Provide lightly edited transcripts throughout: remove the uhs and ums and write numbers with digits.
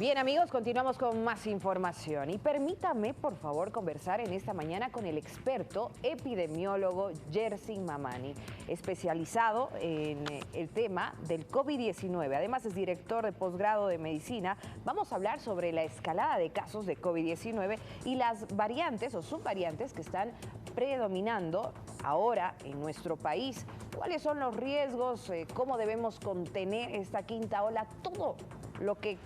Bien amigos, continuamos con más información y permítame por favor conversar en esta mañana con el experto epidemiólogo Jerzy Mamani, especializado en el tema del COVID-19. Además es director de posgrado de medicina. Vamos a hablar sobre la escalada de casos de COVID-19 y las variantes o subvariantes que están predominando ahora en nuestro país. ¿Cuáles son los riesgos? ¿Cómo debemos contener esta quinta ola? Todo lo que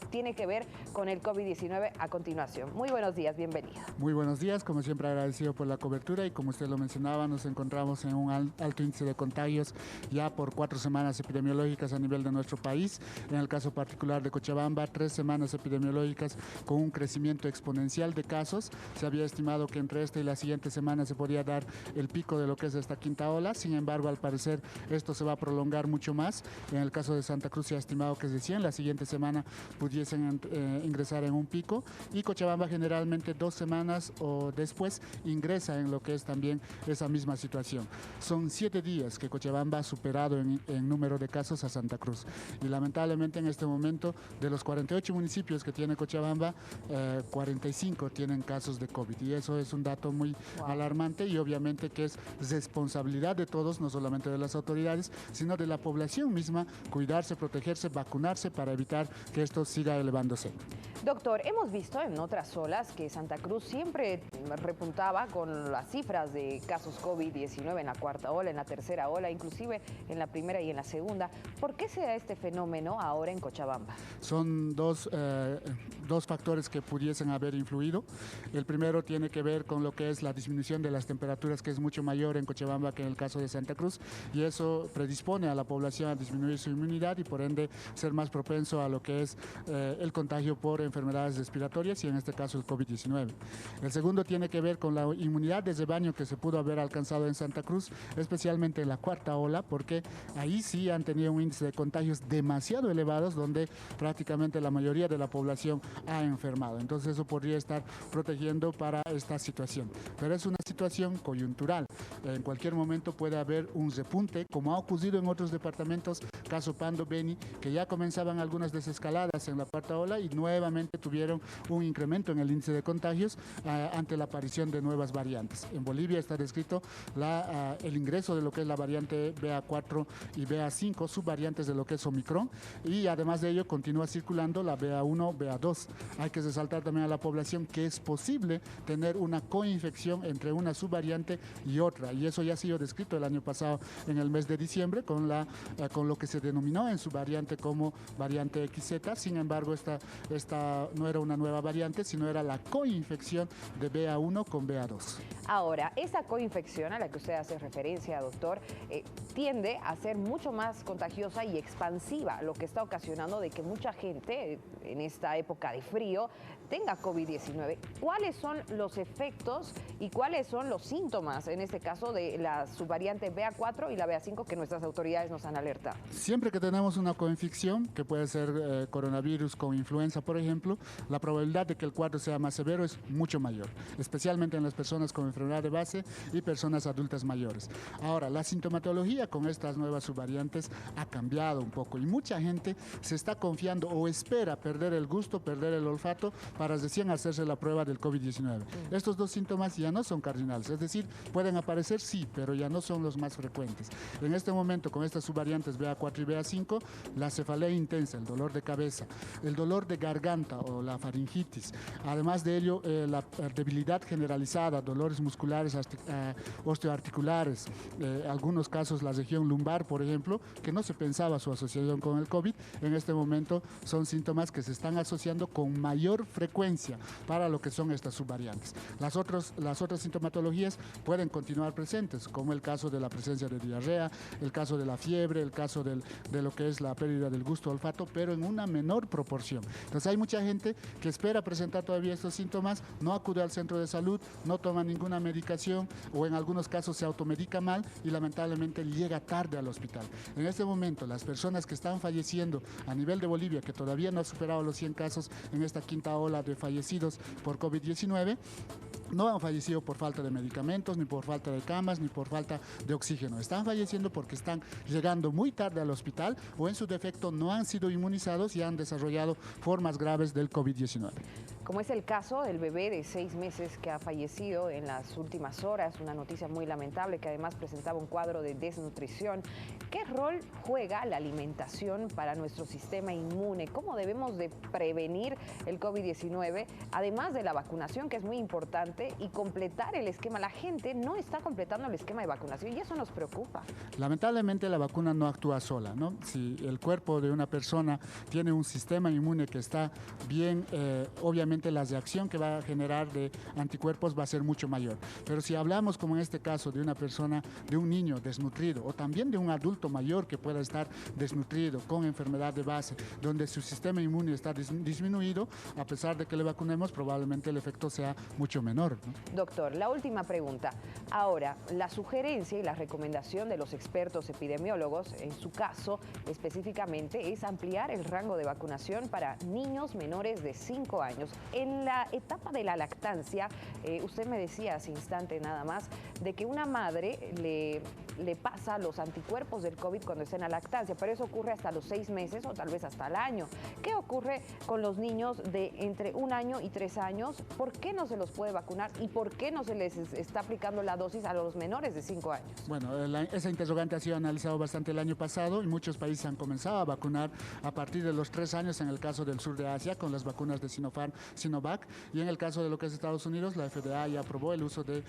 tiene que ver con el COVID-19 a continuación. Muy buenos días, bienvenido. Muy buenos días, como siempre agradecido por la cobertura y como usted lo mencionaba, nos encontramos en un alto índice de contagios ya por 4 semanas epidemiológicas a nivel de nuestro país. En el caso particular de Cochabamba, 3 semanas epidemiológicas con un crecimiento exponencial de casos. Se había estimado que entre esta y la siguiente semana se podría dar el pico de lo que es esta quinta ola. Sin embargo, al parecer esto se va a prolongar mucho más. En el caso de Santa Cruz se ha estimado que es de la siguiente semana pudiesen ingresar en un pico, y Cochabamba generalmente 2 semanas o después ingresa en lo que es también esa misma situación. Son 7 días que Cochabamba ha superado en número de casos a Santa Cruz, y lamentablemente en este momento de los 48 municipios que tiene Cochabamba, 45 tienen casos de COVID, y eso es un dato muy alarmante, y obviamente que es responsabilidad de todos, no solamente de las autoridades, sino de la población misma, cuidarse, protegerse, vacunarse para evitar que esto siga elevándose. Doctor, hemos visto en otras olas que Santa Cruz siempre repuntaba con las cifras de casos COVID-19 en la cuarta ola, en la tercera ola, inclusive en la primera y en la segunda. ¿Por qué se da este fenómeno ahora en Cochabamba? Son dos factores que pudiesen haber influido. El primero tiene que ver con lo que es la disminución de las temperaturas, que es mucho mayor en Cochabamba que en el caso de Santa Cruz, y eso predispone a la población a disminuir su inmunidad y por ende ser más propenso a lo que es el contagio por enfermedades respiratorias, y en este caso el COVID-19. El segundo tiene que ver con la inmunidad de rebaño que se pudo haber alcanzado en Santa Cruz, especialmente en la cuarta ola, porque ahí sí han tenido un índice de contagios demasiado elevados, donde prácticamente la mayoría de la población ha enfermado. Entonces eso podría estar protegiendo para esta situación. Pero es una situación coyuntural. En cualquier momento puede haber un repunte, como ha ocurrido en otros departamentos, caso Pando, Beni, que ya comenzaban algunas desescaladas en la cuarta ola y nuevamente tuvieron un incremento en el índice de contagios ante la aparición de nuevas variantes. En Bolivia está descrito el ingreso de lo que es la variante BA4 y BA5, subvariantes de lo que es Omicron, y además de ello continúa circulando la BA1, BA2. Hay que resaltar también a la población que es posible tener una coinfección entre una subvariante y otra, y eso ya ha sido descrito el año pasado en el mes de diciembre con lo que se denominó en su variante como variante XZ. Sin embargo, esta no era una nueva variante, sino era la coinfección de BA1 con BA2. Ahora, esa coinfección a la que usted hace referencia, doctor, tiende a ser mucho más contagiosa y expansiva, lo que está ocasionando de que mucha gente en esta época de frío tenga COVID-19. ¿Cuáles son los efectos y cuáles son los síntomas, en este caso, de la subvariante BA4 y la BA5 que nuestras autoridades nos han alertado? Siempre que tenemos una coinfección, que puede ser coronavirus con influenza, por ejemplo, la probabilidad de que el cuadro sea más severo es mucho mayor, especialmente en las personas con enfermedad de base y personas adultas mayores. Ahora, la sintomatología con estas nuevas subvariantes ha cambiado un poco, y mucha gente se está confiando o espera perder el gusto, perder el olfato, para recién hacerse la prueba del COVID-19. Estos dos síntomas ya no son cardinales, es decir, pueden aparecer sí, pero ya no son los más frecuentes. En este momento, con estas subvariantes BA4 y BA5, la cefalea intensa, el dolor de cabeza, el dolor de garganta o la faringitis, además de ello la debilidad generalizada, dolores musculares, osteoarticulares, algunos casos la región lumbar, por ejemplo, que no se pensaba su asociación con el COVID, en este momento son síntomas que se están asociando con mayor frecuencia para lo que son estas subvariantes. Las otras sintomatologías pueden continuar presentes, como el caso de la presencia de diarrea, el caso de la fiebre, el caso de lo que es la pérdida del gusto olfato, pero en una menor proporción. Entonces hay mucha gente que espera presentar todavía estos síntomas, no acude al centro de salud, no toma ninguna medicación, o en algunos casos se automedica mal y lamentablemente llega tarde al hospital. En este momento, las personas que están falleciendo a nivel de Bolivia, que todavía no ha superado los 100 casos en esta quinta ola de fallecidos por COVID-19, no han fallecido por falta de medicamentos, ni por falta de camas, ni por falta de oxígeno. Están falleciendo porque están llegando muy tarde al hospital o en su defecto no han sido inmunizados y han desarrollado formas graves del COVID-19. Como es el caso del bebé de 6 meses que ha fallecido en las últimas horas, una noticia muy lamentable que además presentaba un cuadro de desnutrición. ¿Qué rol juega la alimentación para nuestro sistema inmune? ¿Cómo debemos de prevenir el COVID-19? Además de la vacunación, que es muy importante, y completar el esquema. La gente no está completando el esquema de vacunación y eso nos preocupa. Lamentablemente la vacuna no actúa sola, ¿no? Si el cuerpo de una persona tiene un sistema inmune que está bien, obviamente la reacción que va a generar de anticuerpos va a ser mucho mayor. Pero si hablamos, como en este caso, de una persona, de un niño desnutrido o también de un adulto mayor que pueda estar desnutrido con enfermedad de base, donde su sistema inmune está disminuido, a pesar de que le vacunemos, probablemente el efecto sea mucho menor, ¿no? Doctor, la última pregunta. Ahora, la sugerencia y la recomendación de los expertos epidemiólogos, en su caso específicamente, es ampliar el rango de vacunación para niños menores de 5 años. En la etapa de la lactancia, usted me decía hace instante nada más, de que una madre le pasa los anticuerpos del COVID cuando está en la lactancia, pero eso ocurre hasta los 6 meses o tal vez hasta el año. ¿Qué ocurre con los niños de entre 1 año y 3 años? ¿Por qué no se los puede vacunar y por qué no se les está aplicando la dosis a los menores de 5 años? Bueno, esa interrogante ha sido analizado bastante el año pasado y muchos países han comenzado a vacunar a partir de los 3 años en el caso del sur de Asia con las vacunas de Sinopharm, Sinovac, y en el caso de lo que es Estados Unidos, la FDA ya aprobó el uso de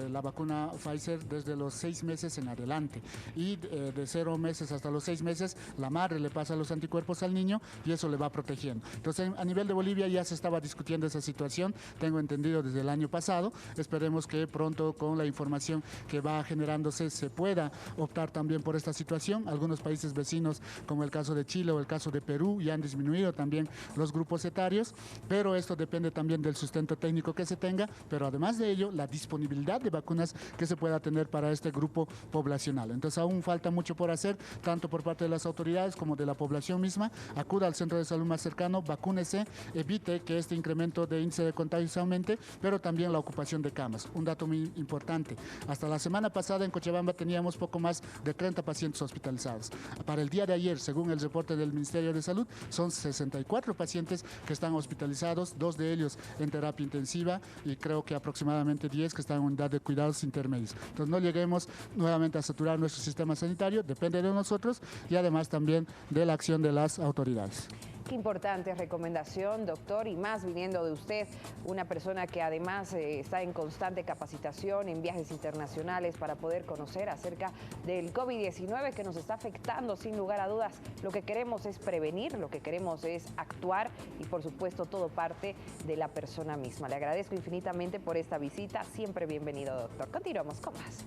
la vacuna Pfizer desde los 6 meses en adelante y de 0 meses hasta los 6 meses la madre le pasa los anticuerpos al niño y eso le va protegiendo. Entonces a nivel de Bolivia ya se estaba discutiendo esa situación, tengo entendido desde el año pasado, esperemos que pronto con la información que va generándose se pueda optar también por esta situación. Algunos países vecinos como el caso de Chile o el caso de Perú ya han disminuido también los grupos etarios, pero esto depende también del sustento técnico que se tenga, pero además de ello la disponibilidad de vacunas que se pueda tener para este grupo poblacional. Entonces aún falta mucho por hacer, tanto por parte de las autoridades como de la población misma. Acuda al centro de salud más cercano, vacúnese, evite que este incremento de índice de contagios aumente, pero también la ocupación de camas. Un dato muy importante, hasta la semana pasada en Cochabamba teníamos poco más de 30 pacientes hospitalizados. Para el día de ayer, según el reporte del Ministerio de Salud, son 64 pacientes que están hospitalizados, 2 de ellos en terapia intensiva y creo que aproximadamente 10 que están en unidad de cuidados intermedios. Entonces no lleguemos nuevamente a saturar nuestro sistema sanitario, depende de nosotros y además también de la acción de las autoridades. Qué importante recomendación, doctor, y más viniendo de usted, una persona que además está en constante capacitación en viajes internacionales para poder conocer acerca del COVID-19 que nos está afectando sin lugar a dudas. Lo que queremos es prevenir, lo que queremos es actuar y por supuesto todo parte de la persona misma. Le agradezco infinitamente por esta visita, siempre bienvenido, doctor. Continuamos con más.